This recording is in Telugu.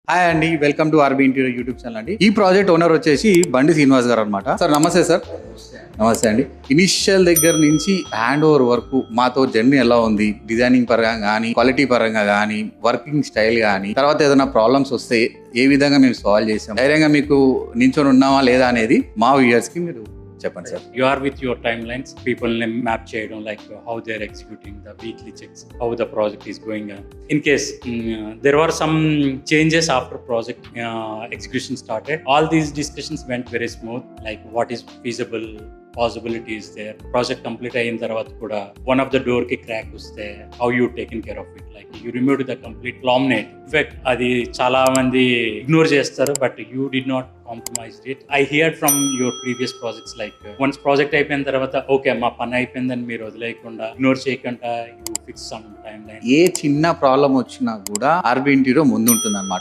హాయ్ అండి, welcome to RB interior YouTube channel అండి. ఈ ప్రాజెక్ట్ ఓనర్ వచ్చేసి బండి శ్రీనివాస్ గారు అనమాట. సార్ నమస్తే సార్. నమస్తే అండి. ఇనిషియల్ దగ్గర నుంచి హ్యాండ్ ఓవర్ వరకు మాతో జర్నీ ఎలా ఉంది, డిజైనింగ్ పరంగా కానీ, క్వాలిటీ పరంగా కానీ, వర్కింగ్ స్టైల్ కానీ, తర్వాత ఏదైనా ప్రాబ్లమ్స్ వస్తే ఏ విధంగా మేము సాల్వ్ చేసాం, ధైర్యంగా మీకు నించొని ఉన్నామా లేదా అనేది మా వ్యూయర్స్ కి మీరు చెప్పండి sir. You are with your timelines, people map చేయడం like how they are executing the weekly checks, how the project is going on. In case there were some changes after project execution started, all these discussions went very smooth, like what is feasible, possibility is there. Project complete అయిన తర్వాత కూడా one of the door కి crack వస్తే how you taken care of it, like you removed the complete laminate. In fact అది చాలా మంది ఇగ్నోర్ చేస్తారు, but you did not compromise it. I heard from your previous projects like once project అయిపోయిన తర్వాత ఓకే మా పని అయిపోయిందని మీరు వదిలేయకుండా ఇగ్నోర్ చేయకుండా you fix some timeline. ఏ చిన్న ప్రాబ్లం వచ్చినా కూడా ఆర్బీ ఇంటీరియర్ ముందు ఉంటుంది అనమాట.